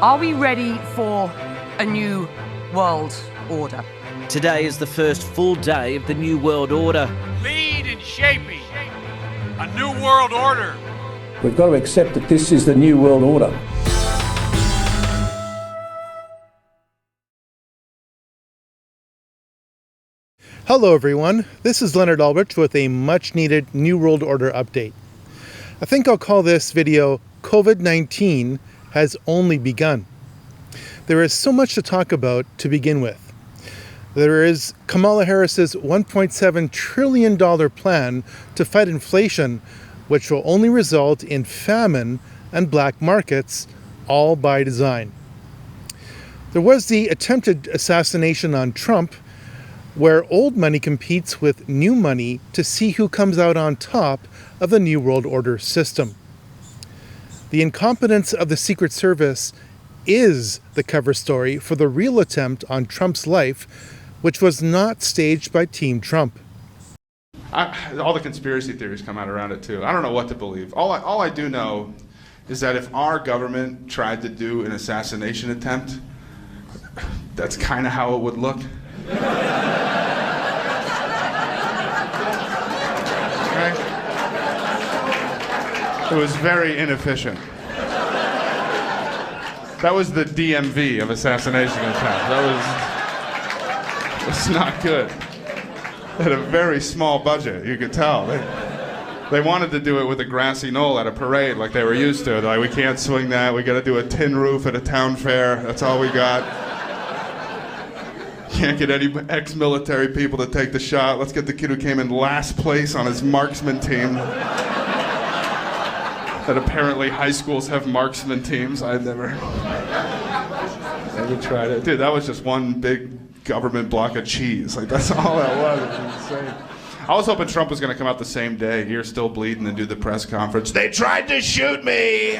Are we ready for a new world order? Today is the first full day of the New World Order. Lead in shaping a new world order. We've got to accept that this is the New World Order. Hello everyone, this is Leonard Albrecht with a much-needed New World Order update. I think I'll call this video COVID-19 has only begun. There is so much to talk about to begin with. There is Kamala Harris's $1.7 trillion plan to fight inflation, which will only result in famine and black markets, all by design. There was the attempted assassination on Trump, where old money competes with new money to see who comes out on top of the New World Order system. The incompetence of the Secret Service is the cover story for the real attempt on Trump's life, which was not staged by Team Trump. All the conspiracy theories come out around it too. I don't know what to believe. All I do know is that if our government tried to do an assassination attempt, that's kind of how it would look. Right? It was very inefficient. That was the DMV of assassination attempt. That was not good. They had a very small budget, you could tell. They wanted to do it with a grassy knoll at a parade like they were used to. They're like, we can't swing that, we gotta do a tin roof at a town fair, that's all we got. Can't get any ex-military people to take the shot. Let's get the kid who came in last place on his marksman team. That apparently high schools have marksman teams. I'd never tried it. Dude, that was just one big government block of cheese. Like, that's all that was. It was insane. I was hoping Trump was going to come out the same day, ear still bleeding, and do the press conference. They tried to shoot me.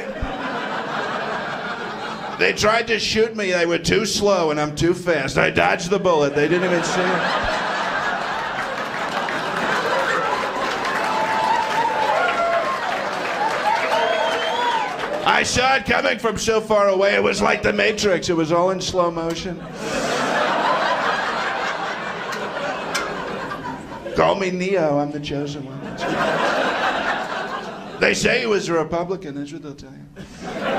They tried to shoot me. They were too slow, and I'm too fast. I dodged the bullet. They didn't even see it. I saw it coming from so far away. It was like the Matrix. It was all in slow motion. Call me Neo. I'm the chosen one. They say he was a Republican. That's what they'll tell you.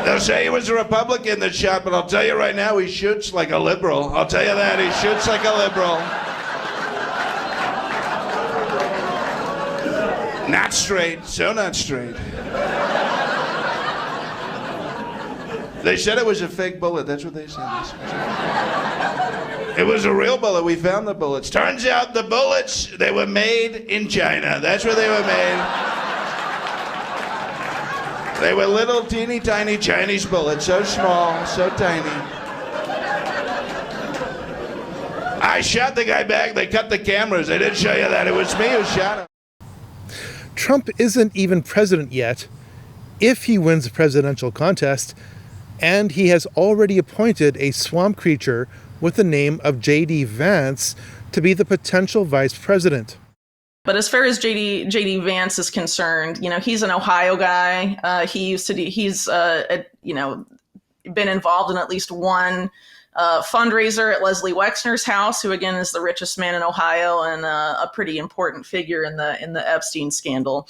They'll say he was a Republican that shot, but I'll tell you right now, he shoots like a liberal. I'll tell you that. He shoots like a liberal. Not straight. So not straight. They said it was a fake bullet. That's what they said. It was a real bullet. We found the bullets. Turns out the bullets, they were made in China. That's where they were made. They were little teeny tiny Chinese bullets, so small, so tiny. I shot the guy back. They cut the cameras. They didn't show you that. It was me who shot him. Trump isn't even president yet, if he wins the presidential contest, and he has already appointed a swamp creature with the name of JD Vance to be the potential vice president. But as far as JD Vance is concerned, he's an Ohio guy. He's been involved in at least one fundraiser at Leslie Wexner's house, who again is the richest man in Ohio and a pretty important figure in the Epstein scandal.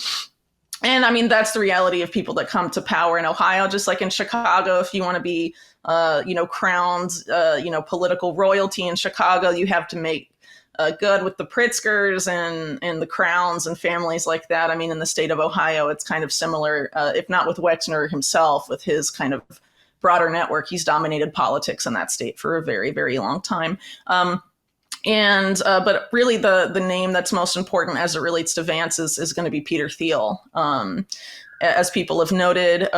And I mean, that's the reality of people that come to power in Ohio, just like in Chicago. If you want to be, crowned, political royalty in Chicago, you have to make good with the Pritzkers and the Crowns and families like that. I mean, in the state of Ohio, it's kind of similar, if not with Wexner himself, with his kind of broader network. He's dominated politics in that state for a very, very long time. But really the name that's most important as it relates to Vance is going to be Peter Thiel. As people have noted,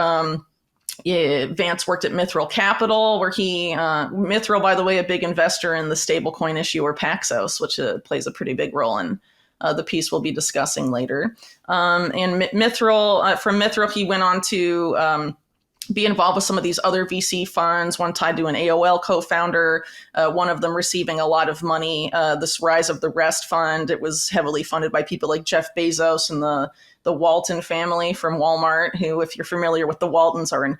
Vance worked at Mithril Capital, where Mithril, by the way, a big investor in the stablecoin issuer Paxos, which plays a pretty big role in the piece we'll be discussing later. And from Mithril, he went on to be involved with some of these other VC funds, one tied to an AOL co-founder, one of them receiving a lot of money, this Rise of the Rest fund. It was heavily funded by people like Jeff Bezos and the Walton family from Walmart, who, if you're familiar with the Waltons, are in,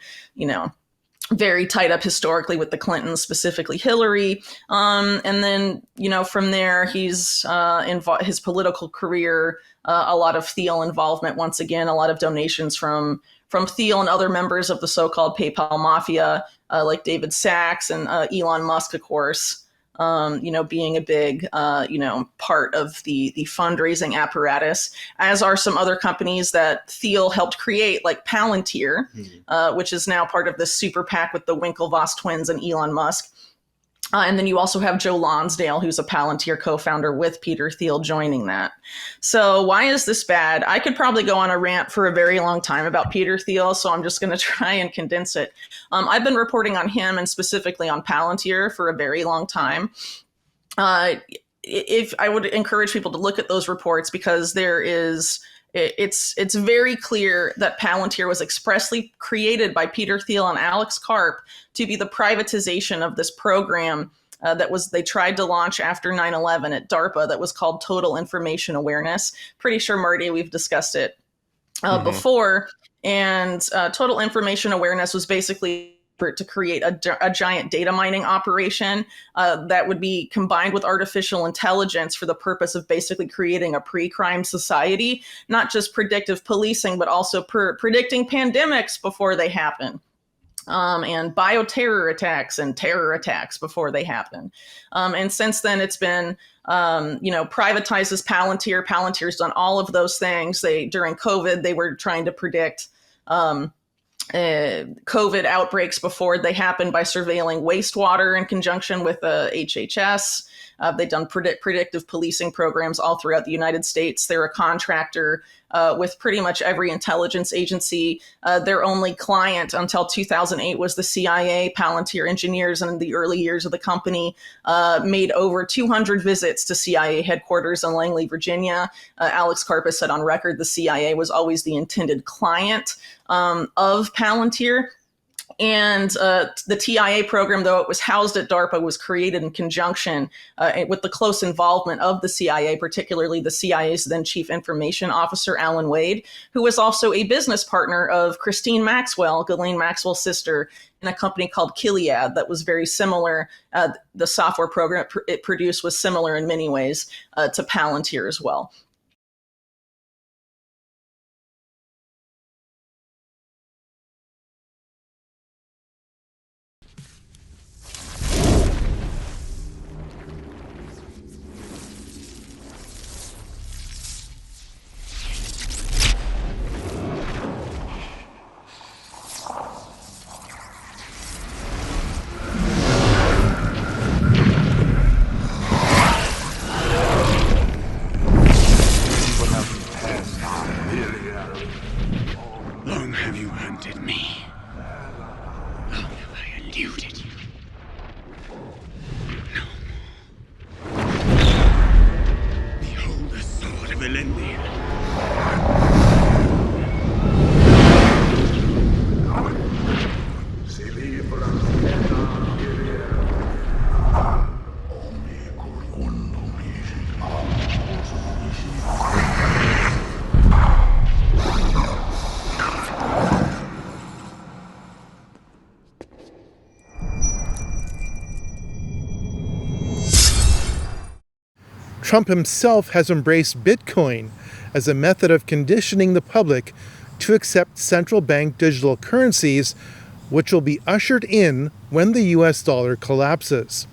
very tied up historically with the Clintons, specifically Hillary. And then, from there, he's his political career, a lot of Thiel involvement. Once again, a lot of donations from Thiel and other members of the so-called PayPal mafia, like David Sachs and Elon Musk, of course. Being a big, part of the fundraising apparatus, as are some other companies that Thiel helped create, like Palantir, which is now part of this super PAC with the Winklevoss twins and Elon Musk. And then you also have Joe Lonsdale, who's a Palantir co-founder with Peter Thiel joining that. So why is this bad? I could probably go on a rant for a very long time about Peter Thiel, so I'm just going to try and condense it. I've been reporting on him and specifically on Palantir for a very long time. If I would encourage people to look at those reports, because it's very clear that Palantir was expressly created by Peter Thiel and Alex Karp to be the privatization of this program they tried to launch after 9/11 at DARPA that was called Total Information Awareness. Pretty sure, Marty, we've discussed it before. And Total Information Awareness was basically to create a giant data mining operation that would be combined with artificial intelligence for the purpose of basically creating a pre-crime society, not just predictive policing, but also predicting pandemics before they happen. And bioterror attacks and terror attacks before they happen. And since then, it's been, privatized as Palantir. Palantir's done all of those things. During COVID, they were trying to predict COVID outbreaks before they happened by surveilling wastewater in conjunction with HHS. They've done predictive policing programs all throughout the United States. They're a contractor with pretty much every intelligence agency. Their only client until 2008 was the CIA. Palantir engineers in the early years of the company made over 200 visits to CIA headquarters in Langley, Virginia. Alex Karp has said on record the CIA was always the intended client of Palantir. And the TIA program, though it was housed at DARPA, was created in conjunction with the close involvement of the CIA, particularly the CIA's then chief information officer, Alan Wade, who was also a business partner of Christine Maxwell, Ghislaine Maxwell's sister, in a company called Kiliad that was very similar. The software program it produced was similar in many ways to Palantir as well. Long have you hunted me. Long have I eluded you. No more. Behold the sword of Elendil. Trump himself has embraced Bitcoin as a method of conditioning the public to accept central bank digital currencies, which will be ushered in when the US dollar collapses.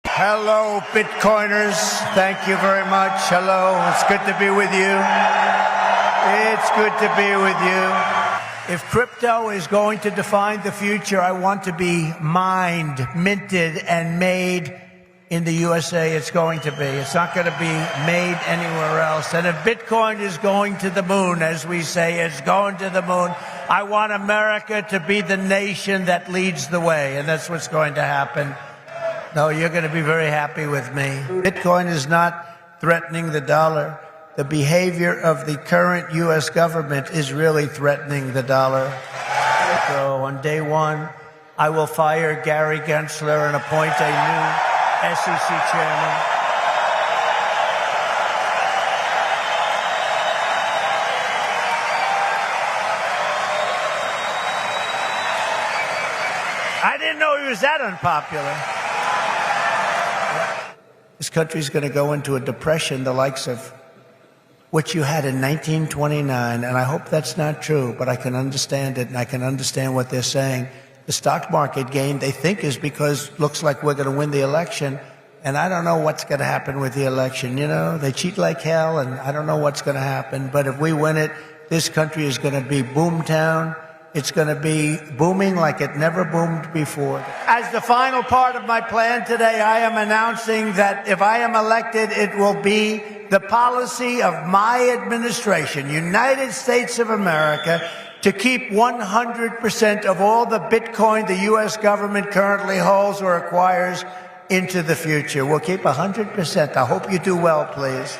Hello, Bitcoiners. Thank you very much. Hello. It's good to be with you. It's good to be with you. If crypto is going to define the future, I want to be mined, minted, and made in the USA. It's going to be. It's not going to be made anywhere else. And if Bitcoin is going to the moon, as we say, it's going to the moon, I want America to be the nation that leads the way. And that's what's going to happen. No, you're going to be very happy with me. Bitcoin is not threatening the dollar. The behavior of the current U.S. government is really threatening the dollar. So on day one, I will fire Gary Gensler and appoint a new SEC chairman. know he was that unpopular. This country's going to go into a depression the likes of what you had in 1929, and I hope that's not true, but I can understand it, and I can understand what they're saying. The stock market gain, they think, is because looks like we're going to win the election, and I don't know what's going to happen with the election. You know, they cheat like hell, and I don't know what's going to happen, but if we win it, this country is going to be boomtown. It's going to be booming like it never boomed before. As the final part of my plan today, I am announcing that if I am elected, it will be the policy of my administration, United States of America, to keep 100% of all the Bitcoin the U.S. government currently holds or acquires into the future. We'll keep 100%. I hope you do well, please.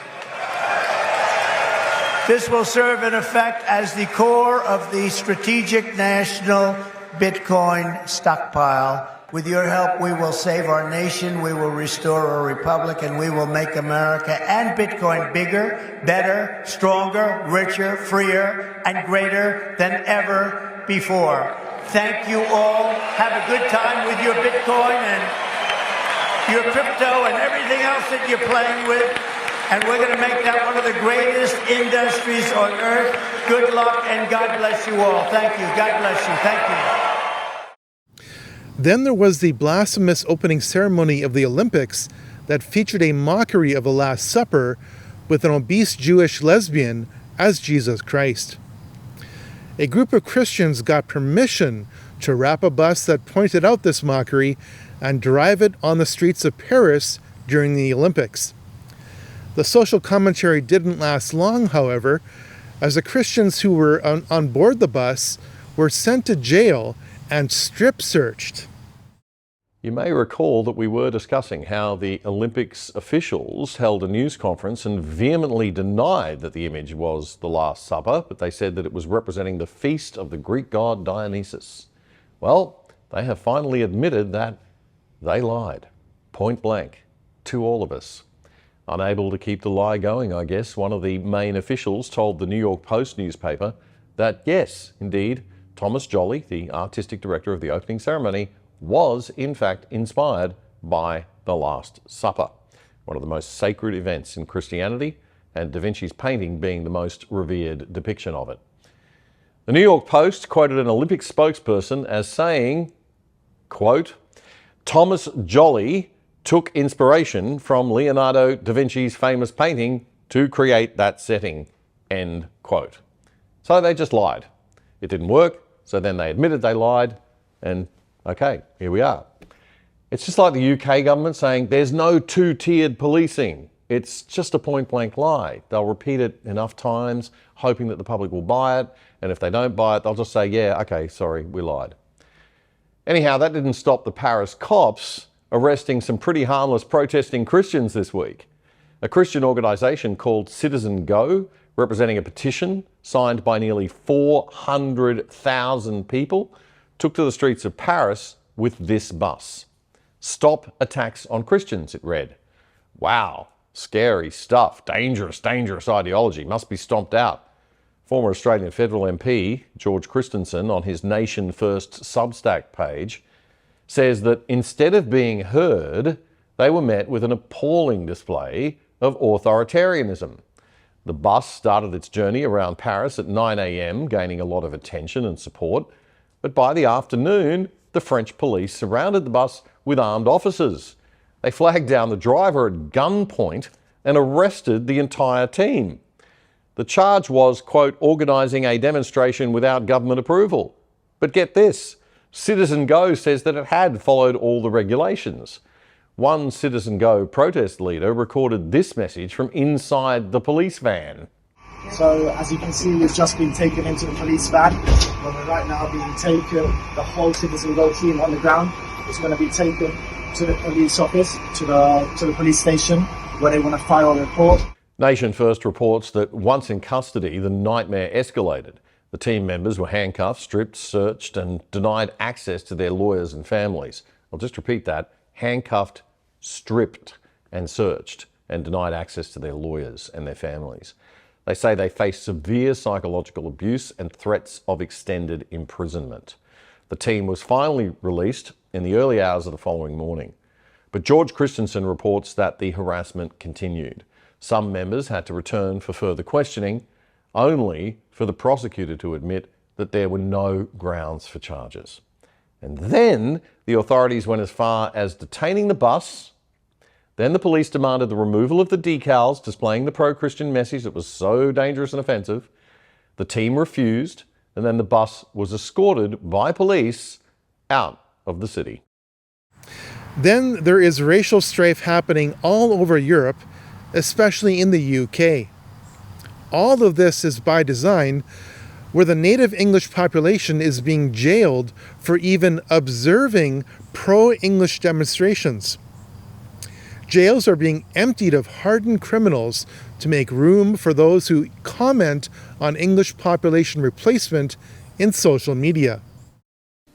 This will serve in effect as the core of the strategic national Bitcoin stockpile. With your help, we will save our nation, we will restore our republic, and we will make America and Bitcoin bigger, better, stronger, richer, freer, and greater than ever before. Thank you all. Have a good time with your Bitcoin and your crypto and everything else that you're playing with. And we're going to make that one of the greatest industries on earth. Good luck, and God bless you all. Thank you. God bless you. Thank you. Then there was the blasphemous opening ceremony of the Olympics that featured a mockery of the Last Supper with an obese Jewish lesbian as Jesus Christ. A group of Christians got permission to wrap a bus that pointed out this mockery and drive it on the streets of Paris during the Olympics. The social commentary didn't last long, however, as the Christians who were on board the bus were sent to jail and strip searched. You may recall that we were discussing how the Olympics officials held a news conference and vehemently denied that the image was the Last Supper, but they said that it was representing the feast of the Greek god Dionysus. Well, they have finally admitted that they lied, point blank, to all of us. Unable to keep the lie going, I guess, one of the main officials told the New York Post newspaper that yes, indeed, Thomas Jolly, the artistic director of the opening ceremony, was in fact inspired by the Last Supper, one of the most sacred events in Christianity, and Da Vinci's painting being the most revered depiction of it. The New York Post quoted an Olympic spokesperson as saying, quote, "Thomas Jolly took inspiration from Leonardo da Vinci's famous painting to create that setting," end quote. So they just lied. It didn't work, so then they admitted they lied, and okay, here we are. It's just like the UK government saying there's no two-tiered policing. It's just a point-blank lie. They'll repeat it enough times, hoping that the public will buy it, and if they don't buy it, they'll just say, yeah, okay, sorry, we lied. Anyhow, that didn't stop the Paris cops arresting some pretty harmless protesting Christians this week. A Christian organisation called Citizen Go, representing a petition signed by nearly 400,000 people, took to the streets of Paris with this bus. "Stop attacks on Christians," it read. Wow, scary stuff. Dangerous, dangerous ideology. Must be stomped out. Former Australian federal MP George Christensen, on his Nation First Substack page, says that instead of being heard, they were met with an appalling display of authoritarianism. The bus started its journey around Paris at 9 a.m, gaining a lot of attention and support, but by the afternoon, the French police surrounded the bus with armed officers. They flagged down the driver at gunpoint and arrested the entire team. The charge was, quote, organising a demonstration without government approval. But get this, Citizen Go says that it had followed all the regulations. One Citizen Go protest leader recorded this message from inside the police van. So, as you can see, we've just been taken into the police van, where we're right now being taken, the whole Citizen Go team on the ground is going to be taken to the police office, to the police station, where they want to file a report. Nation First reports that once in custody, the nightmare escalated. The team members were handcuffed, stripped, searched, and denied access to their lawyers and families. I'll just repeat that. Handcuffed, stripped, and searched, and denied access to their lawyers and their families. They say they face severe psychological abuse and threats of extended imprisonment. The team was finally released in the early hours of the following morning. But George Christensen reports that the harassment continued. Some members had to return for further questioning, only for the prosecutor to admit that there were no grounds for charges. And then the authorities went as far as detaining the bus. Then the police demanded the removal of the decals displaying the pro-Christian message that was so dangerous and offensive. The team refused, and then the bus was escorted by police out of the city. Then there is racial strife happening all over Europe, especially in the UK. All of this is by design, where the native English population is being jailed for even observing pro-English demonstrations. Jails are being emptied of hardened criminals to make room for those who comment on English population replacement in social media.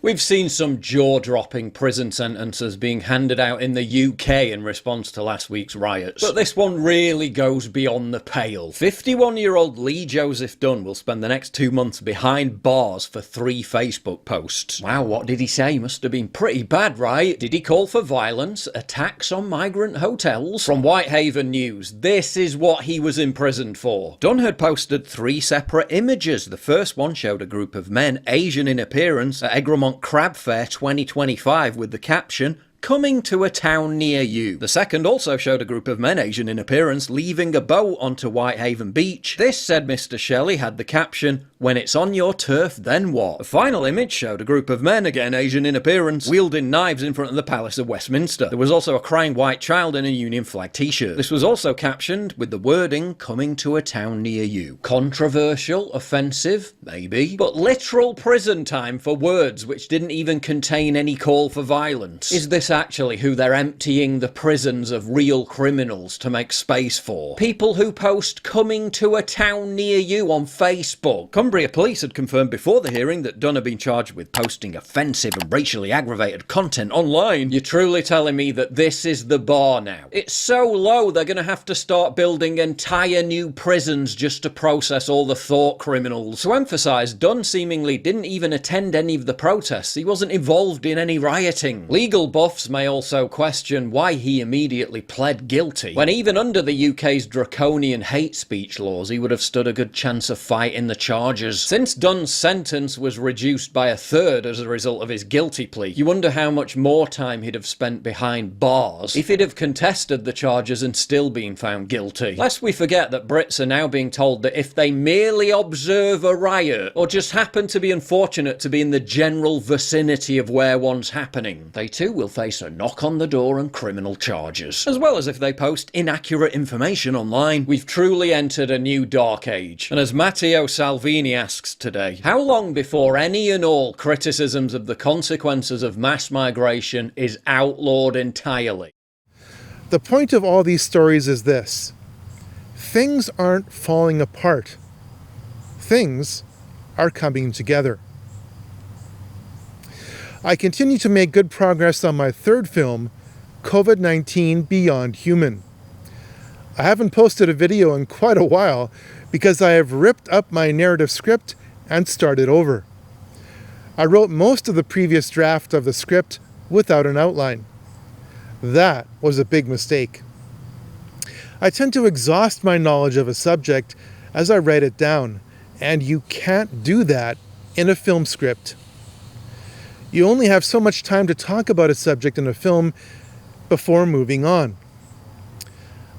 We've seen some jaw-dropping prison sentences being handed out in the UK in response to last week's riots. But this one really goes beyond the pale. 51-year-old Lee Joseph Dunn will spend the next 2 months behind bars for 3 Facebook posts. Wow, what did he say? Must have been pretty bad, right? Did he call for violence, attacks on migrant hotels? From Whitehaven News, this is what he was imprisoned for. Dunn had posted 3 separate images. The first one showed a group of men, Asian in appearance, at Egremont Crab Fair 2025 with the caption, "Coming to a town near you." The second also showed a group of men, Asian in appearance, leaving a boat onto Whitehaven Beach. This, said Mr. Shelley, had the caption, "When it's on your turf, then what?" The final image showed a group of men, again Asian in appearance, wielding knives in front of the Palace of Westminster. There was also a crying white child in a Union flag t-shirt. This was also captioned with the wording, "Coming to a town near you." Controversial, offensive, maybe, but literal prison time for words which didn't even contain any call for violence. Is this actually who they're emptying the prisons of real criminals to make space for? People who post "coming to a town near you" on Facebook. Cumbria police had confirmed before the hearing that Dunn had been charged with posting offensive and racially aggravated content online. You're truly telling me that this is the bar now? It's so low they're going to have to start building entire new prisons just to process all the thought criminals. To emphasise, Dunn seemingly didn't even attend any of the protests. He wasn't involved in any rioting. Legal buffs may also question why he immediately pled guilty, when even under the UK's draconian hate speech laws he would have stood a good chance of fighting the charges. Since Dunn's sentence was reduced by 1/3 as a result of his guilty plea, you wonder how much more time he'd have spent behind bars if he'd have contested the charges and still been found guilty. Lest we forget that Brits are now being told that if they merely observe a riot, or just happen to be unfortunate to be in the general vicinity of where one's happening, they too will face a knock on the door and criminal charges. As well as if they post inaccurate information online. We've truly entered a new dark age. And as Matteo Salvini asks today, how long before any and all criticisms of the consequences of mass migration is outlawed entirely? The point of all these stories is this: things aren't falling apart. Things are coming together. I continue to make good progress on my 3rd film, COVID-19 Beyond Human. I haven't posted a video in quite a while because I have ripped up my narrative script and started over. I wrote most of the previous draft of the script without an outline. That was a big mistake. I tend to exhaust my knowledge of a subject as I write it down, and you can't do that in a film script. You only have so much time to talk about a subject in a film before moving on.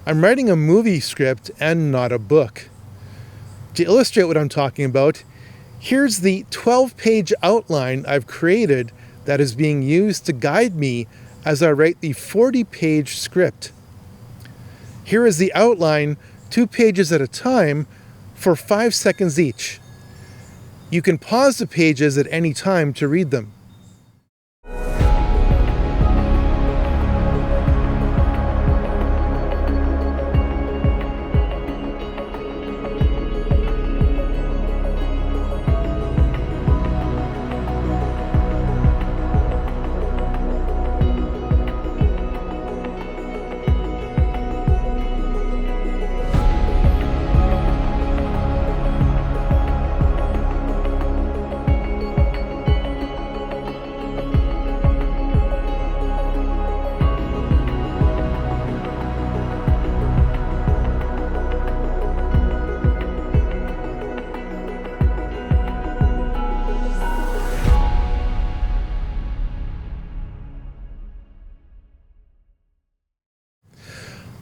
I'm writing a movie script and not a book. To illustrate what I'm talking about, here's the 12-page outline I've created that is being used to guide me as I write the 40-page script. Here is the outline, 2 pages at a time, for 5 seconds each. You can pause the pages at any time to read them.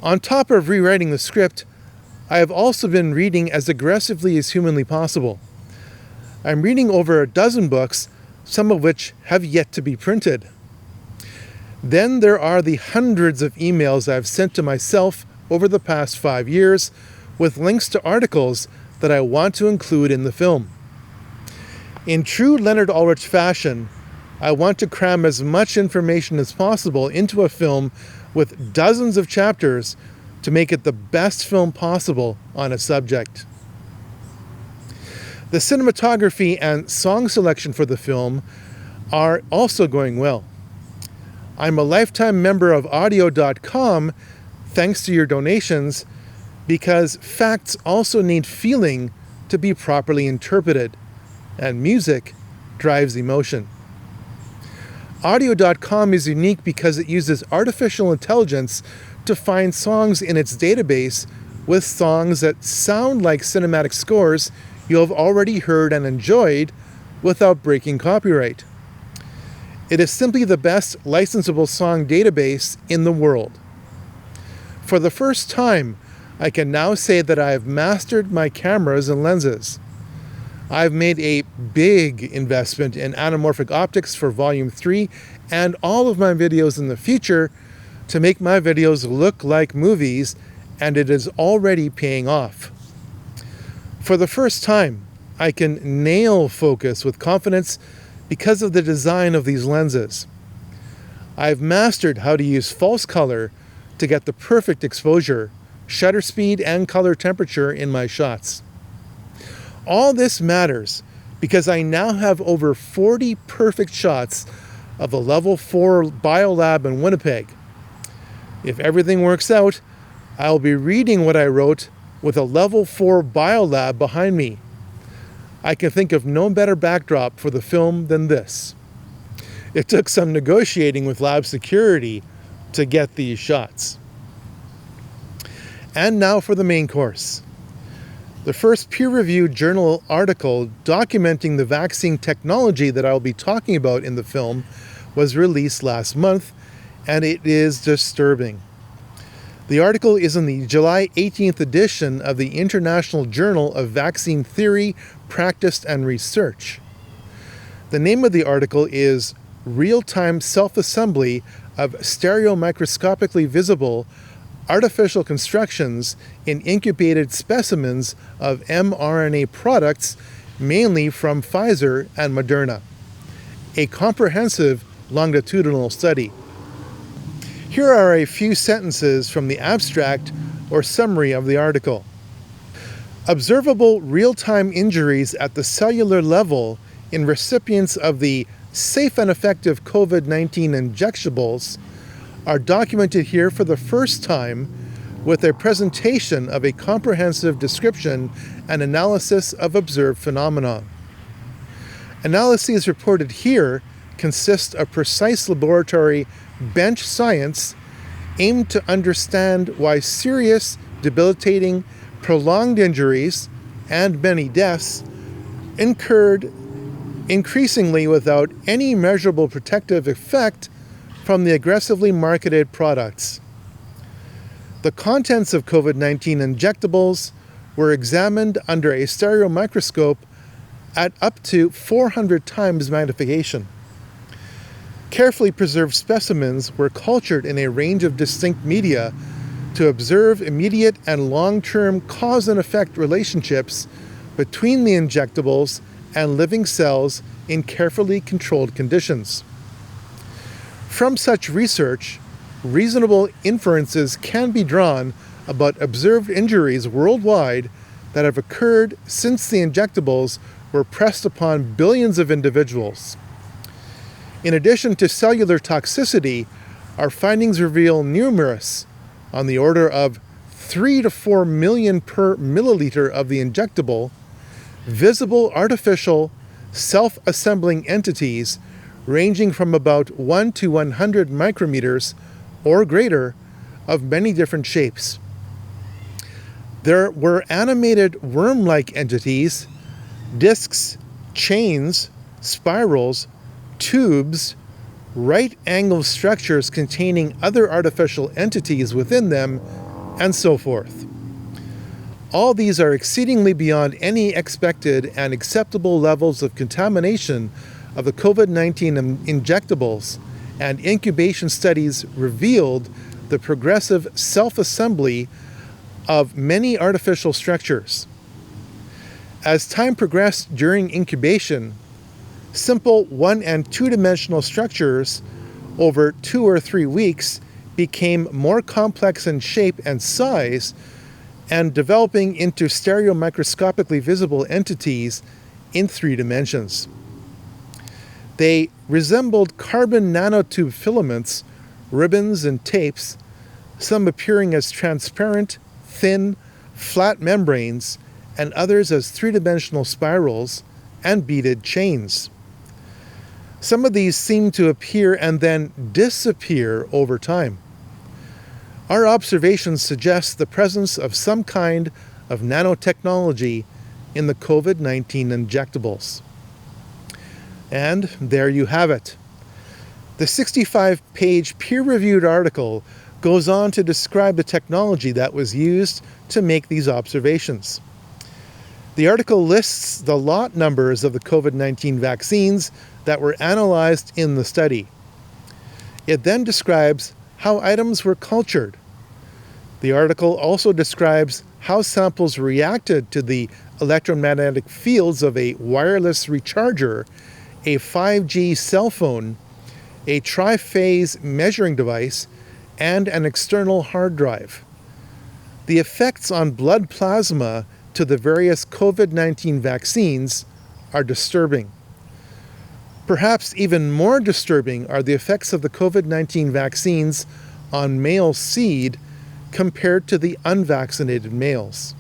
On top of rewriting the script, I have also been reading as aggressively as humanly possible. I'm reading over a dozen books, some of which have yet to be printed. Then there are the hundreds of emails I've sent to myself over the past 5 years with links to articles that I want to include in the film. In true Leonard Ulrich fashion, I want to cram as much information as possible into a film with dozens of chapters to make it the best film possible on a subject. The cinematography and song selection for the film are also going well. I'm a lifetime member of audio.com thanks to your donations, because facts also need feeling to be properly interpreted, and music drives emotion. Audio.com is unique because it uses artificial intelligence to find songs in its database with songs that sound like cinematic scores you have already heard and enjoyed without breaking copyright. It is simply the best licensable song database in the world. For the first time, I can now say that I have mastered my cameras and lenses. I've made a big investment in anamorphic optics for Volume 3 and all of my videos in the future to make my videos look like movies, and it is already paying off. For the first time, I can nail focus with confidence because of the design of these lenses. I've mastered how to use false color to get the perfect exposure, shutter speed, and color temperature in my shots. All this matters because I now have over 40 perfect shots of a level 4 biolab in Winnipeg. If everything works out, I'll be reading what I wrote with a level 4 biolab behind me. I can think of no better backdrop for the film than this. It took some negotiating with lab security to get these shots. And now for the main course. The first peer-reviewed journal article documenting the vaccine technology that I'll be talking about in the film was released last month, and it is disturbing. The article is in the July 18th edition of the International Journal of Vaccine Theory, Practice, and Research. The name of the article is Real-Time Self-Assembly of Stereomicroscopically Visible Artificial Constructions in Incubated Specimens of mRNA Products, mainly from Pfizer and Moderna. A comprehensive longitudinal study. Here are a few sentences from the abstract or summary of the article. Observable real-time injuries at the cellular level in recipients of the safe and effective COVID-19 injectables are documented here for the first time with a presentation of a comprehensive description and analysis of observed phenomena. Analyses reported here consist of precise laboratory bench science aimed to understand why serious, debilitating, prolonged injuries and many deaths incurred increasingly without any measurable protective effect from the aggressively marketed products. The contents of COVID-19 injectables were examined under a stereo microscope at up to 400 times magnification. Carefully preserved specimens were cultured in a range of distinct media to observe immediate and long-term cause and effect relationships between the injectables and living cells in carefully controlled conditions. From such research, reasonable inferences can be drawn about observed injuries worldwide that have occurred since the injectables were pressed upon billions of individuals. In addition to cellular toxicity, our findings reveal numerous, on the order of 3 to 4 million per milliliter of the injectable, visible artificial self-assembling entities ranging from about 1 to 100 micrometers or greater of many different shapes. There were animated worm-like entities, discs, chains, spirals, tubes, right-angled structures containing other artificial entities within them, and so forth. All these are exceedingly beyond any expected and acceptable levels of contamination of the COVID-19 injectables, and incubation studies revealed the progressive self-assembly of many artificial structures. As time progressed during incubation, simple 1- and 2-dimensional structures over 2 or 3 weeks became more complex in shape and size, and developing into stereomicroscopically visible entities in 3 dimensions. They resembled carbon nanotube filaments, ribbons, and tapes, some appearing as transparent, thin, flat membranes, and others as 3-dimensional spirals and beaded chains. Some of these seem to appear and then disappear over time. Our observations suggest the presence of some kind of nanotechnology in the COVID-19 injectables. And there you have it. The 65-page peer-reviewed article goes on to describe the technology that was used to make these observations. The article lists the lot numbers of the COVID-19 vaccines that were analyzed in the study. It then describes how items were cultured. The article also describes how samples reacted to the electromagnetic fields of a wireless recharger, a 5G cell phone, a tri-phase measuring device, and an external hard drive. The effects on blood plasma to the various COVID-19 vaccines are disturbing. Perhaps even more disturbing are the effects of the COVID-19 vaccines on male seed compared to the unvaccinated males.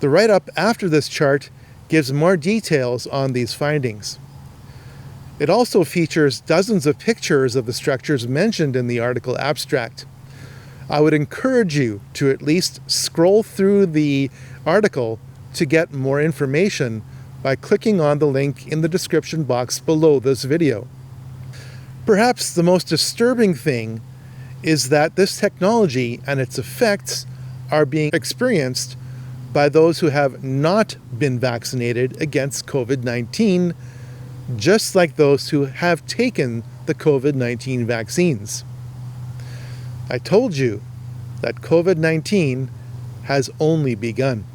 The write-up after this chart gives more details on these findings. It also features dozens of pictures of the structures mentioned in the article abstract. I would encourage you to at least scroll through the article to get more information by clicking on the link in the description box below this video. Perhaps the most disturbing thing is that this technology and its effects are being experienced by those who have not been vaccinated against COVID-19, just like those who have taken the COVID-19 vaccines. I told you that COVID-19 has only begun.